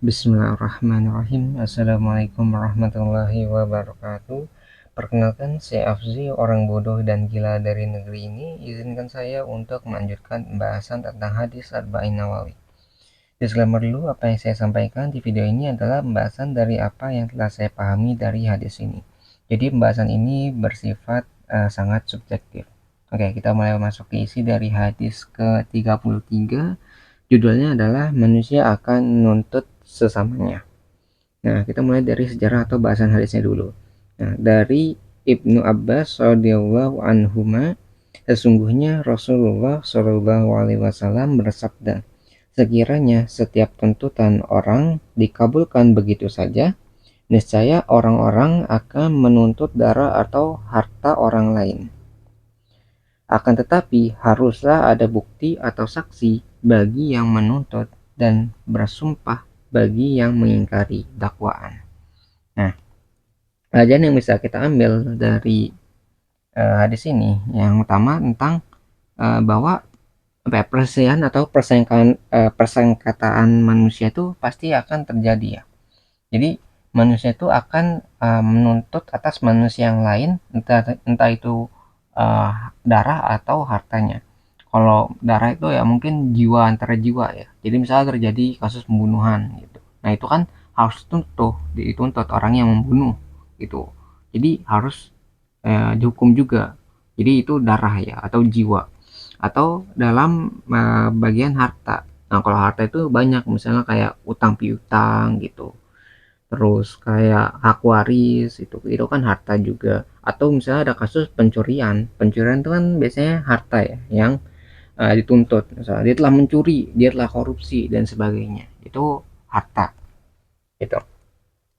Bismillahirrahmanirrahim. Assalamualaikum warahmatullahi wabarakatuh. Perkenalkan, saya Afzi, orang bodoh dan gila dari negeri ini. Izinkan saya untuk melanjutkan pembahasan tentang hadis Arba'in Nawawi. Disclaimer dulu, apa yang saya sampaikan di video ini adalah pembahasan dari apa yang telah saya pahami dari hadis ini. Jadi pembahasan ini bersifat sangat subjektif. Oke, kita mulai masuk ke isi dari hadis ke-33. Judulnya adalah manusia akan menuntut sesamanya. Nah, kita mulai dari sejarah atau bahasan hadisnya dulu. Nah, dari Ibnu Abbas radhiyallahu anhuma, sesungguhnya Rasulullah Shallallahu alaihi wasallam bersabda, sekiranya setiap tuntutan orang dikabulkan begitu saja, niscaya orang-orang akan menuntut darah atau harta orang lain. Akan tetapi, haruslah ada bukti atau saksi bagi yang menuntut dan bersumpah bagi yang mengingkari dakwaan. Nah, pelajaran yang bisa kita ambil dari hadis ini yang utama tentang bahwa perselisihan atau persengketaan manusia itu pasti akan terjadi ya. Jadi manusia itu akan menuntut atas manusia yang lain, entah itu darah atau hartanya. Kalau darah itu ya mungkin jiwa antara jiwa ya. Jadi misalnya terjadi kasus pembunuhan gitu. Nah itu kan harus dituntut orang yang membunuh gitu. Jadi harus dihukum juga. Jadi itu darah ya atau jiwa. Atau dalam bagian harta. Nah kalau harta itu banyak, misalnya kayak utang piutang gitu, terus kayak hak waris, itu kan harta juga. Atau misalnya ada kasus pencurian. Pencurian itu kan biasanya harta ya yang dituntut. Misalnya dia telah mencuri, dia telah korupsi dan sebagainya, itu harta gitu.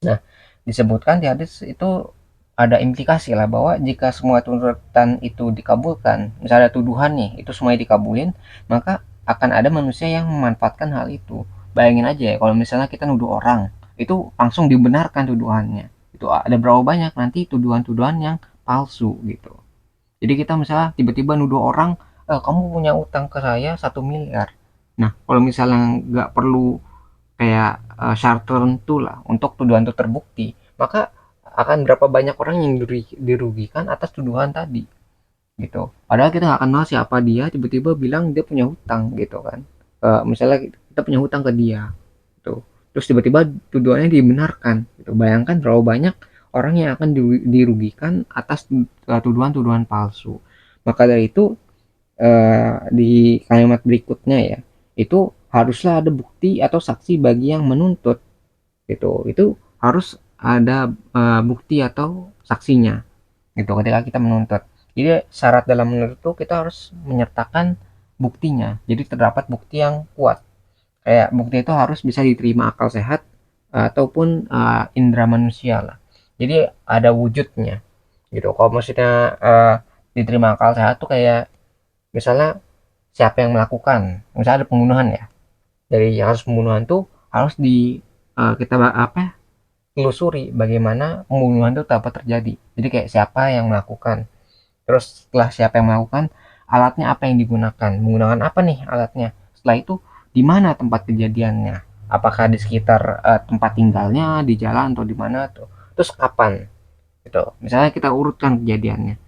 Nah, disebutkan di hadis itu ada implikasi lah bahwa jika semua tuntutan itu dikabulkan, misalnya tuduhan nih itu semuanya dikabulin, maka akan ada manusia yang memanfaatkan hal itu. Bayangin aja ya, kalau misalnya kita nuduh orang itu langsung dibenarkan tuduhannya, itu ada berapa banyak nanti tuduhan-tuduhan yang palsu gitu. Jadi kita misalnya tiba-tiba nuduh orang, kamu punya utang ke saya 1 miliar. Nah kalau misalnya nggak perlu kayak syarat tertentu lah untuk tuduhan itu terbukti, maka akan berapa banyak orang yang dirugikan atas tuduhan tadi gitu. Padahal kita nggak kenal siapa dia, tiba-tiba bilang dia punya hutang gitu kan. Misalnya kita punya hutang ke dia gitu, terus tiba-tiba tuduhannya dibenarkan gitu. Bayangkan berapa banyak orang yang akan dirugikan atas tuduhan-tuduhan palsu. Maka dari itu di kalimat berikutnya ya, itu haruslah ada bukti atau saksi bagi yang menuntut gitu. Itu harus ada bukti atau saksinya gitu ketika kita menuntut. Jadi syarat dalam menuntut itu kita harus menyertakan buktinya, jadi terdapat bukti yang kuat. Kayak bukti itu harus bisa diterima akal sehat ataupun indera manusia lah. Jadi ada wujudnya gitu. Kalau maksudnya diterima akal sehat tuh kayak misalnya siapa yang melakukan, misalnya ada pembunuhan ya, dari kasus pembunuhan tuh harus kita apa, telusuri bagaimana pembunuhan itu dapat terjadi. Jadi kayak siapa yang melakukan, terus setelah siapa yang melakukan, alatnya apa yang digunakan, menggunakan apa nih alatnya, setelah itu di mana tempat kejadiannya, apakah di sekitar tempat tinggalnya, di jalan atau di mana tuh, terus kapan gitu. Misalnya kita urutkan kejadiannya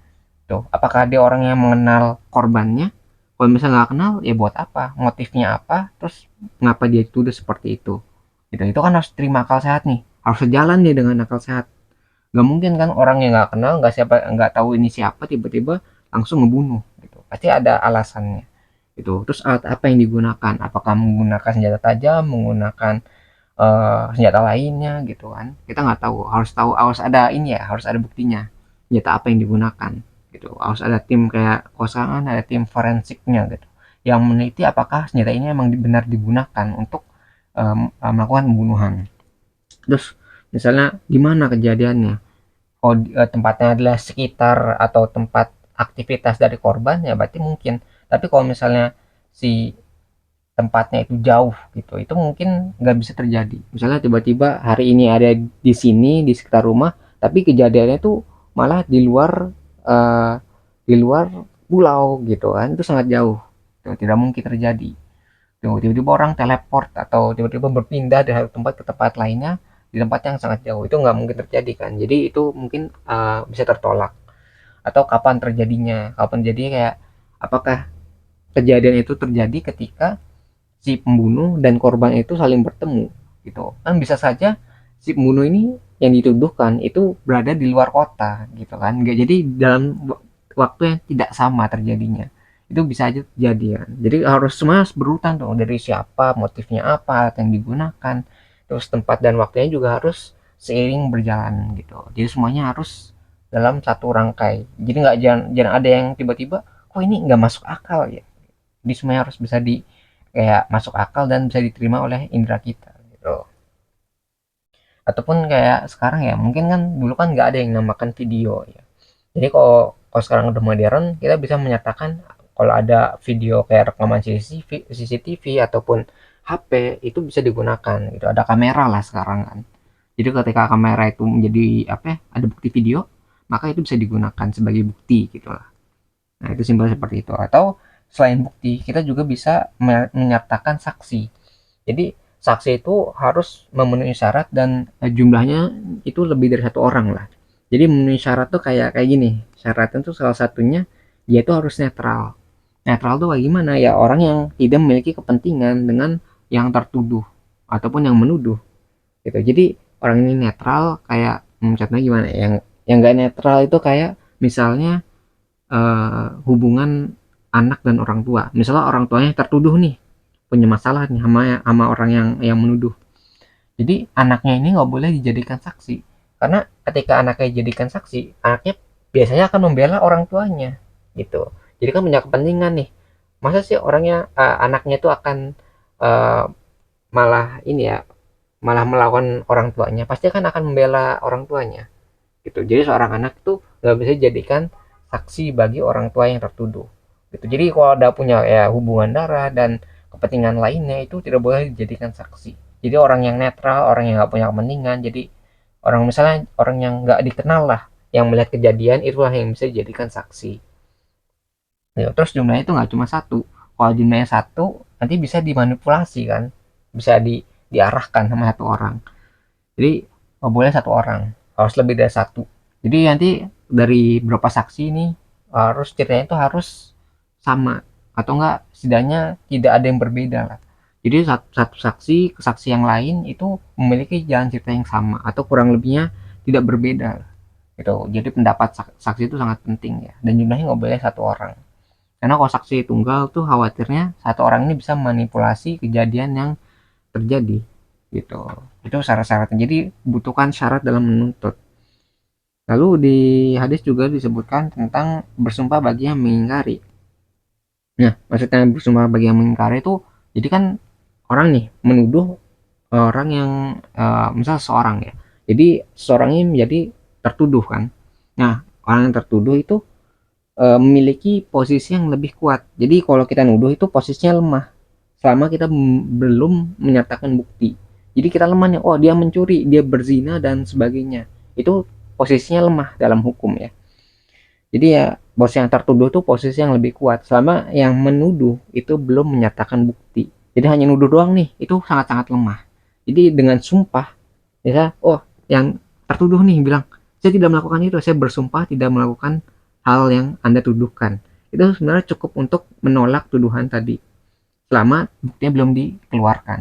tuh, apakah dia orang yang mengenal korbannya. Kalau misalnya nggak kenal ya buat apa, motifnya apa, terus ngapa dia tuduh seperti itu. Itu kan harus terima akal sehat nih, harus sejalan nih dengan akal sehat. Nggak mungkin kan orang yang nggak kenal, nggak tahu ini siapa, tiba-tiba langsung ngebunuh gitu, pasti ada alasannya itu. Terus alat apa yang digunakan, apakah menggunakan senjata tajam, menggunakan senjata lainnya gitu kan, kita nggak tahu. Harus ada ini ya, harus ada buktinya senjata apa yang digunakan gitu. Harus ada tim kayak kosangan, ada tim forensiknya gitu yang meneliti apakah senjata ini memang benar digunakan untuk melakukan pembunuhan. Terus misalnya di mana kejadiannya, kalau tempatnya adalah sekitar atau tempat aktivitas dari korban ya berarti mungkin. Tapi kalau misalnya si tempatnya itu jauh gitu, itu mungkin nggak bisa terjadi. Misalnya tiba-tiba hari ini ada di sini di sekitar rumah, tapi kejadiannya itu malah eh, di luar pulau gitu kan, itu sangat jauh, itu tidak mungkin terjadi. Tuh, tiba-tiba orang teleport atau tiba-tiba berpindah dari satu tempat ke tempat lainnya di tempat yang sangat jauh, itu nggak mungkin terjadi kan. Jadi itu mungkin bisa tertolak. Atau kapan terjadinya, kapan jadi kayak apakah kejadian itu terjadi ketika si pembunuh dan korban itu saling bertemu gitu kan. Bisa saja si pembunuh ini yang dituduhkan itu berada di luar kota gitu kan, nggak, jadi dalam waktu yang tidak sama terjadinya, itu bisa aja terjadi kan. Jadi harus semua berurutan dong, dari siapa, motifnya apa yang digunakan, terus tempat dan waktunya juga harus seiring berjalan gitu. Jadi semuanya harus dalam satu rangkai, jadi nggak, jangan ada yang tiba-tiba kok ini nggak masuk akal ya. Jadi semuanya harus bisa di kayak masuk akal dan bisa diterima oleh indera kita gitu. Ataupun kayak sekarang ya, mungkin kan dulu kan nggak ada yang namakan video ya. Jadi kalau sekarang udah modern, kita bisa menyatakan kalau ada video kayak rekaman CCTV ataupun HP itu bisa digunakan gitu. Ada kamera lah sekarang kan. Jadi ketika kamera itu menjadi apa ya, ada bukti video, maka itu bisa digunakan sebagai bukti gitu lah. Nah, itu simpel seperti itu. Atau selain bukti, kita juga bisa menyertakan saksi. Jadi saksi itu harus memenuhi syarat dan jumlahnya itu lebih dari satu orang lah. Jadi memenuhi syarat tuh kayak kayak gini. Syaratnya tuh salah satunya dia itu harus netral. Netral tuh kayak gimana ya? Orang yang tidak memiliki kepentingan dengan yang tertuduh ataupun yang menuduh gitu. Jadi orang ini netral kayak contohnya gimana? Yang nggak netral itu kayak misalnya hubungan anak dan orang tua. Misalnya orang tuanya tertuduh nih, punya masalah nih sama orang yang menuduh. Jadi anaknya ini nggak boleh dijadikan saksi, karena ketika anaknya dijadikan saksi, anaknya biasanya akan membela orang tuanya gitu. Jadi kan punya kepentingan nih. Masa sih anaknya itu akan uh, malah ini ya, malah melawan orang tuanya, pasti kan akan membela orang tuanya gitu. Jadi seorang anak itu nggak bisa dijadikan saksi bagi orang tua yang tertuduh gitu. Jadi kalau ada punya ya hubungan darah dan kepentingan lainnya, itu tidak boleh dijadikan saksi. Jadi orang yang netral, orang yang nggak punya kepentingan, jadi orang misalnya orang yang nggak dikenal lah, yang melihat kejadian, itulah yang bisa dijadikan saksi ya. Terus jumlahnya itu nggak cuma satu. Kalau jumlahnya satu, nanti bisa dimanipulasi kan, bisa diarahkan sama satu orang. Jadi nggak boleh satu orang, harus lebih dari satu. Jadi nanti dari berapa saksi ini harus ceritanya itu harus sama, atau enggak setidaknya tidak ada yang berbeda lah. Jadi satu saksi ke saksi yang lain itu memiliki jalan cerita yang sama atau kurang lebihnya tidak berbeda gitu. Jadi pendapat saksi itu sangat penting ya, dan jumlahnya nggak boleh satu orang, karena kalau saksi tunggal tuh khawatirnya satu orang ini bisa manipulasi kejadian yang terjadi gitu. Itu syarat-syaratnya, jadi butuhkan syarat dalam menuntut. Lalu di hadis juga disebutkan tentang bersumpah bagi yang mengingkari. Nah, maksudnya bersumpah bagi yang mengingkari itu, jadi kan orang nih menuduh orang yang misal seorang ya, jadi seorang ini menjadi tertuduh kan. Nah, orang yang tertuduh itu memiliki posisi yang lebih kuat. Jadi kalau kita nuduh itu posisinya lemah selama kita belum menyatakan bukti. Jadi kita lemah nih, oh dia mencuri, dia berzina dan sebagainya. Itu posisinya lemah dalam hukum ya. Jadi ya bos yang tertuduh tuh posisi yang lebih kuat selama yang menuduh itu belum menyatakan bukti. Jadi hanya nuduh doang nih, itu sangat-sangat lemah. Jadi dengan sumpah, ya, oh yang tertuduh nih bilang, saya tidak melakukan itu, saya bersumpah tidak melakukan hal yang Anda tuduhkan. Itu sebenarnya cukup untuk menolak tuduhan tadi, selama buktinya belum dikeluarkan.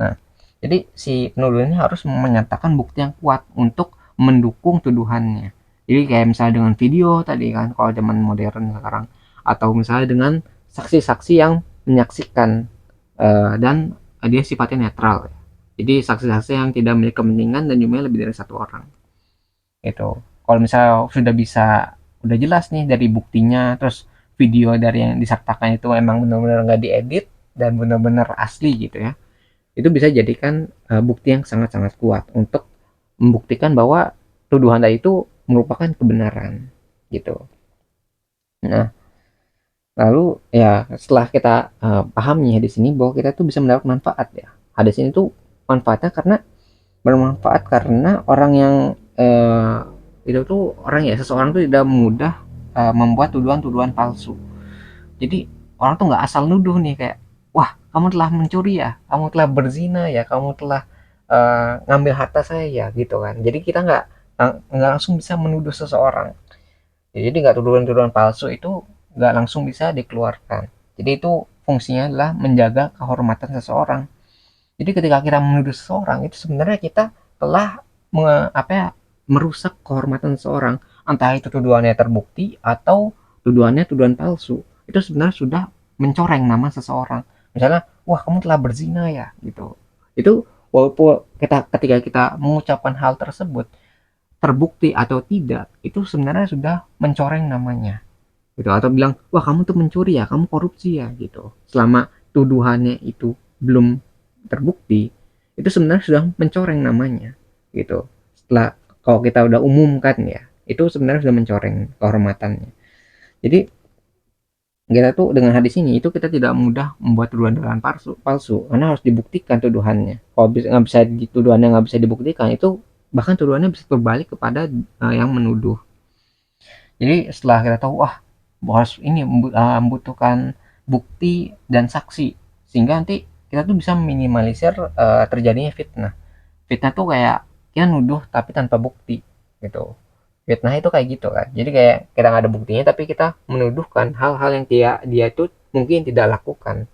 Nah, jadi si penuduh ini harus menyatakan bukti yang kuat untuk mendukung tuduhannya. Jadi kayak misalnya dengan video tadi kan, kalau zaman modern sekarang, atau misalnya dengan saksi-saksi yang menyaksikan dan dia sifatnya netral. Jadi saksi-saksi yang tidak memiliki kepentingan dan jumlahnya lebih dari satu orang. Itu. Kalau misalnya sudah bisa, udah jelas nih dari buktinya, terus video dari yang disertakan itu emang benar-benar nggak diedit dan benar-benar asli gitu ya, itu bisa jadikan bukti yang sangat-sangat kuat untuk membuktikan bahwa tuduhan tadi itu merupakan kebenaran gitu. Nah, lalu ya setelah kita paham nih di sini bahwa kita tuh bisa mendapat manfaat ya. Hadis ini tuh manfaatnya karena bermanfaat karena orang yang itu tuh orang ya, seseorang tuh tidak mudah membuat tuduhan-tuduhan palsu. Jadi orang tuh nggak asal nuduh nih kayak, wah kamu telah mencuri ya, kamu telah berzina ya, kamu telah ngambil harta saya ya, gitu kan. Jadi kita nggak langsung bisa menuduh seseorang. Ya, jadi nggak tuduhan-tuduhan palsu itu nggak langsung bisa dikeluarkan. Jadi itu fungsinya adalah menjaga kehormatan seseorang. Jadi ketika kita menuduh seseorang itu sebenarnya kita telah merusak kehormatan seseorang. Entah itu tuduhannya terbukti atau tuduhannya tuduhan palsu. Itu sebenarnya sudah mencoreng nama seseorang. Misalnya, wah kamu telah berzina ya, gitu. Itu walaupun ketika kita mengucapkan hal tersebut terbukti atau tidak, itu sebenarnya sudah mencoreng namanya gitu, atau bilang wah kamu tuh mencuri ya, kamu korupsi ya, gitu. Selama tuduhannya itu belum terbukti, itu sebenarnya sudah mencoreng namanya gitu. Setelah kalau kita udah umumkan ya, itu sebenarnya sudah mencoreng kehormatannya. Jadi kita tuh dengan hadis ini itu kita tidak mudah membuat tuduhan-tuduhan palsu karena harus dibuktikan tuduhannya. Kalau nggak bisa tuduhannya nggak bisa dibuktikan, itu bahkan tuduhannya bisa berbalik kepada yang menuduh. Jadi setelah kita tahu wah bos ini membutuhkan bukti dan saksi, sehingga nanti kita tuh bisa minimalisir terjadinya fitnah. Fitnah tuh kayak kita nuduh tapi tanpa bukti gitu. Fitnah itu kayak gitu kan. Jadi kayak kita nggak ada buktinya tapi kita menuduhkan hal-hal yang dia dia tuh mungkin tidak lakukan.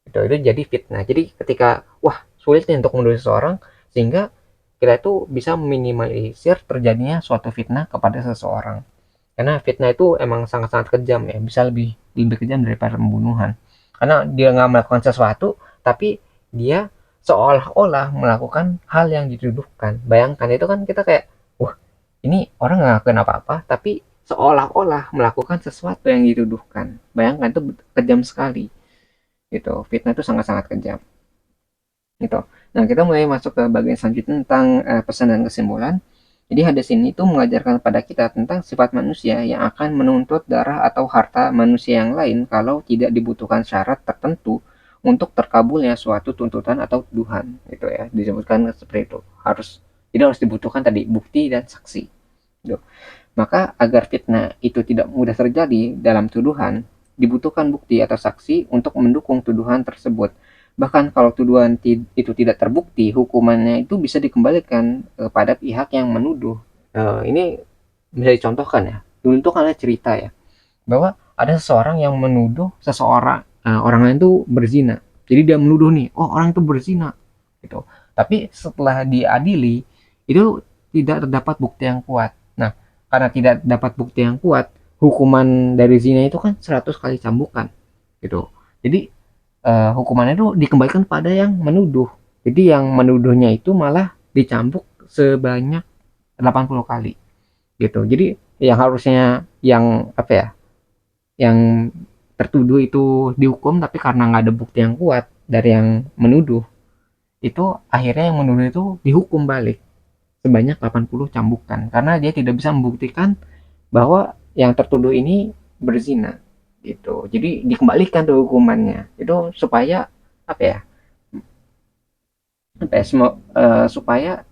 Itu jadi fitnah. Jadi ketika wah sulit nih untuk menuduh seseorang, sehingga kita tuh bisa meminimalisir terjadinya suatu fitnah kepada seseorang. Karena fitnah itu emang sangat-sangat kejam ya, bisa lebih lebih kejam daripada pembunuhan. Karena dia nggak melakukan sesuatu, tapi dia seolah-olah melakukan hal yang dituduhkan. Bayangkan itu kan kita kayak, wah ini orang nggak ngelakuin apa-apa, tapi seolah-olah melakukan sesuatu yang dituduhkan. Bayangkan itu kejam sekali. Gitu. Fitnah itu sangat-sangat kejam. Gitu. Nah kita mulai masuk ke bagian selanjutnya tentang pesan dan kesimpulan. Jadi hadis ini itu mengajarkan pada kita tentang sifat manusia yang akan menuntut darah atau harta manusia yang lain kalau tidak dibutuhkan syarat tertentu untuk terkabulnya suatu tuntutan atau tuduhan. Gitu ya, disebutkan seperti itu. Harus dibutuhkan tadi bukti dan saksi. Gitu. Maka agar fitnah itu tidak mudah terjadi dalam tuduhan, dibutuhkan bukti atau saksi untuk mendukung tuduhan tersebut. Bahkan kalau tuduhan itu tidak terbukti, hukumannya itu bisa dikembalikan kepada pihak yang menuduh. Ini bisa dicontohkan ya. Dulu itu kan ada cerita ya, bahwa ada seseorang yang menuduh seseorang orang lain itu berzina. Jadi dia menuduh nih, oh orang itu berzina, gitu. Tapi setelah diadili, itu tidak terdapat bukti yang kuat. Nah, karena tidak dapat bukti yang kuat, hukuman dari zina itu kan 100 kali cambukan, gitu. Jadi hukumannya itu dikembalikan pada yang menuduh. Jadi yang menuduhnya itu malah dicambuk sebanyak 80 kali gitu. Jadi yang harusnya yang apa ya? Yang tertuduh itu dihukum, tapi karena nggak ada bukti yang kuat dari yang menuduh, itu akhirnya yang menuduh itu dihukum balik sebanyak 80 cambukan karena dia tidak bisa membuktikan bahwa yang tertuduh ini berzina gitu. Jadi dikembalikan tuh hukumannya itu supaya apa ya, supaya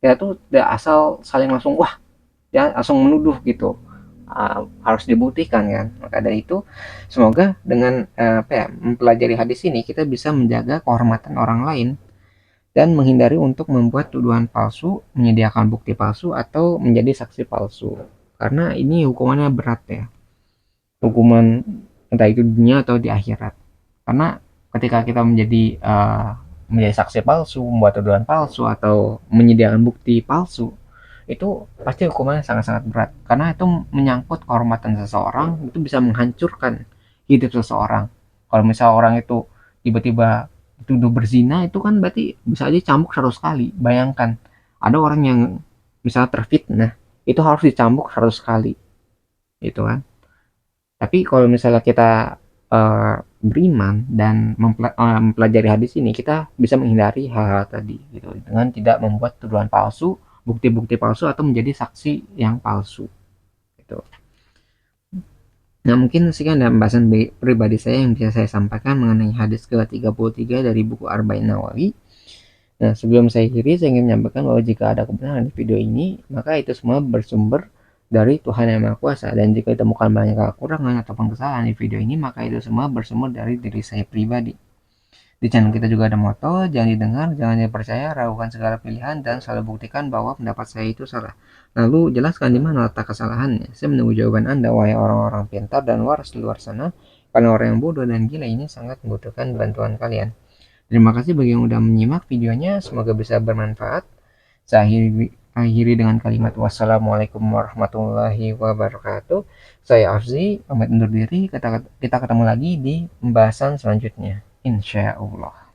ya tuh tidak asal saling langsung wah ya langsung menuduh gitu. Harus dibuktikan kan. Maka dari itu semoga dengan mempelajari hadis ini kita bisa menjaga kehormatan orang lain dan menghindari untuk membuat tuduhan palsu, menyediakan bukti palsu, atau menjadi saksi palsu. Karena ini hukumannya berat ya. Hukuman entah itu di dunia atau di akhirat. Karena ketika kita menjadi saksi palsu, membuat tuduhan palsu, atau menyediakan bukti palsu, itu pasti hukumannya sangat-sangat berat. Karena itu menyangkut kehormatan seseorang, itu bisa menghancurkan hidup seseorang. Kalau misalnya orang itu tiba-tiba dituduh berzina, itu kan berarti bisa aja cambuk 100 kali. Bayangkan, ada orang yang misalnya terfitnah, itu harus dicambuk 100 kali. Gitu kan. Tapi kalau misalnya kita beriman dan mempelajari hadis ini, kita bisa menghindari hal-hal tadi gitu dengan tidak membuat tuduhan palsu, bukti-bukti palsu, atau menjadi saksi yang palsu gitu. Nah mungkin sekian dalam pembahasan pribadi saya yang bisa saya sampaikan mengenai hadis ke-33 dari buku Arba'in Nawawi. Nah sebelum saya akhiri, saya ingin menyampaikan bahwa jika ada kebenaran di video ini, maka itu semua bersumber dari Tuhan Yang Maha Kuasa, dan jika ditemukan banyak kekurangan ataupun kesalahan di video ini, maka itu semua bersumber dari diri saya pribadi. Di channel kita juga ada moto, jangan didengar, jangan dipercaya, ragukan segala pilihan, dan selalu buktikan bahwa pendapat saya itu salah. Lalu jelaskan di mana letak kesalahannya. Saya menunggu jawaban Anda, wahai orang-orang pintar dan waras di luar sana, karena orang yang bodoh dan gila ini sangat membutuhkan bantuan kalian. Terima kasih bagi yang udah menyimak videonya, semoga bisa bermanfaat. Saya akhiri dengan kalimat wassalamualaikum warahmatullahi wabarakatuh. Saya Afzi, pamit undur diri. Kita ketemu lagi di pembahasan selanjutnya. Insya Allah.